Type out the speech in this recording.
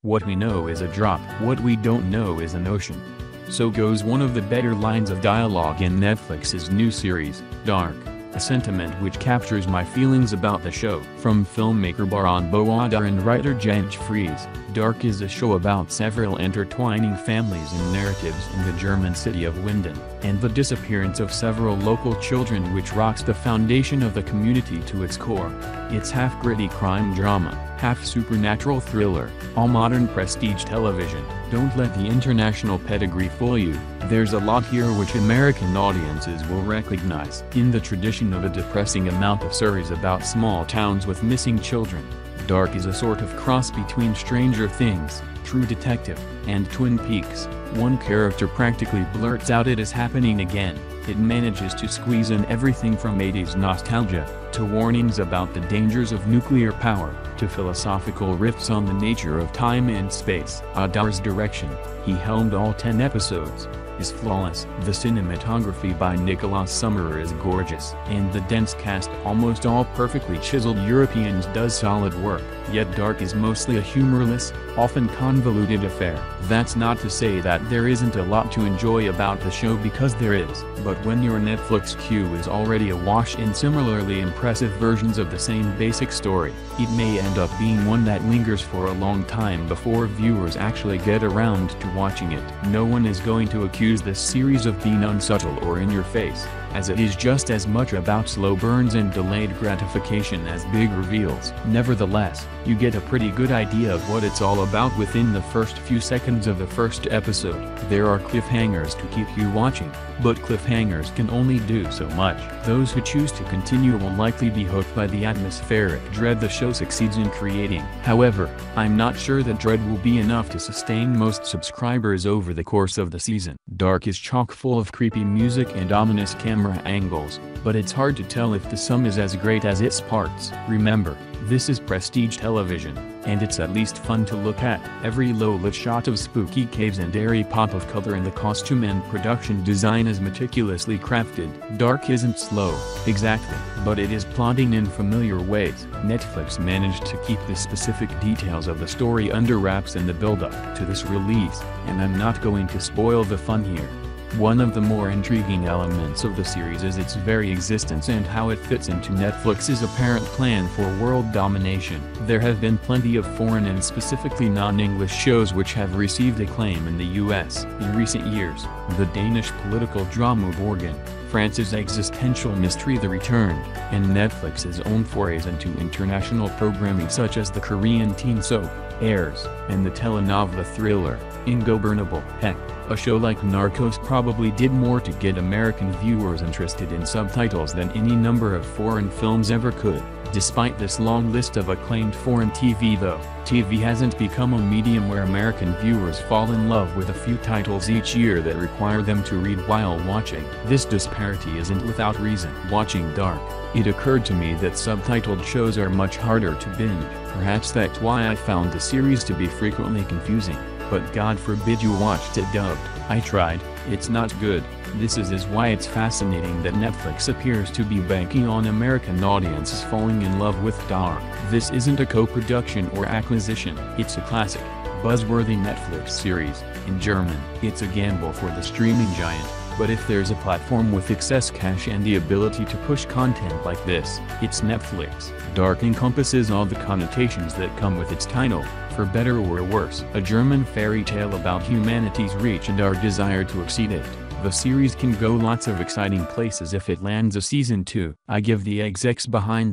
What we know is a drop, what we don't know is an ocean. So goes one of the better lines of dialogue in Netflix's new series, Dark, a sentiment which captures my feelings about the show. From filmmaker Baran Bowada and writer Jens Fries, Dark is a show about several intertwining families and narratives in the German city of Winden, and the disappearance of several local children which rocks the foundation of the community to its core. It's half gritty crime drama, half supernatural thriller, all modern prestige television. Don't let the international pedigree fool you, there's a lot here which American audiences will recognize. In the tradition of a depressing amount of stories about small towns with missing children, Dark is a sort of cross between Stranger Things, True Detective, and Twin Peaks. One character practically blurts out it is happening again. It manages to squeeze in everything from 80s nostalgia, to warnings about the dangers of nuclear power, to philosophical riffs on the nature of time and space. Adar's direction, he helmed all 10 episodes, is flawless. The cinematography by Nicolas Summerer is gorgeous, and the dense cast, almost all perfectly chiseled Europeans, does solid work. Yet Dark is mostly a humorless, often convoluted affair. That's not to say that there isn't a lot to enjoy about the show, because there is, but when your Netflix queue is already awash in similarly impressive versions of the same basic story, it may end up being one that lingers for a long time before viewers actually get around to watching it. No one is going to accuse this series of being unsubtle or in your face, as it is just as much about slow burns and delayed gratification as big reveals. Nevertheless, you get a pretty good idea of what it's all about within the first few seconds of the first episode. There are cliffhangers to keep you watching, but cliffhangers can only do so much. Those who choose to continue will likely be hooked by the atmospheric dread the show succeeds in creating. However, I'm not sure that dread will be enough to sustain most subscribers over the course of the season. Dark is chock full of creepy music and ominous camera angles, but it's hard to tell if the sum is as great as its parts. Remember, this is prestige television, and it's at least fun to look at. Every low-lit shot of spooky caves and airy pop of color in the costume and production design is meticulously crafted. Dark isn't slow, exactly, but it is plodding in familiar ways. Netflix managed to keep the specific details of the story under wraps in the build-up to this release, and I'm not going to spoil the fun here. One of the more intriguing elements of the series is its very existence and how it fits into Netflix's apparent plan for world domination. There have been plenty of foreign and specifically non-English shows which have received acclaim in the US in recent years. The Danish political drama Borgen, France's existential mystery The Returned, and Netflix's own forays into international programming such as the Korean teen soap, Airs, and the telenovela thriller, Ingobernable. Heck, a show like Narcos probably did more to get American viewers interested in subtitles than any number of foreign films ever could. Despite this long list of acclaimed foreign TV though, TV hasn't become a medium where American viewers fall in love with a few titles each year that require them to read while watching. This disparity isn't without reason. Watching Dark, it occurred to me that subtitled shows are much harder to binge. Perhaps that's why I found the series to be frequently confusing. But God forbid you watched it dubbed. I tried, it's not good. This is why it's fascinating that Netflix appears to be banking on American audiences falling in love with Dark. This isn't a co-production or acquisition. It's a classic, buzzworthy Netflix series. In German, it's a gamble for the streaming giant. But if there's a platform with excess cash and the ability to push content like this, it's Netflix. Dark encompasses all the connotations that come with its title, for better or worse. A German fairy tale about humanity's reach and our desire to exceed it. The series can go lots of exciting places if it lands a season 2. I give the execs behind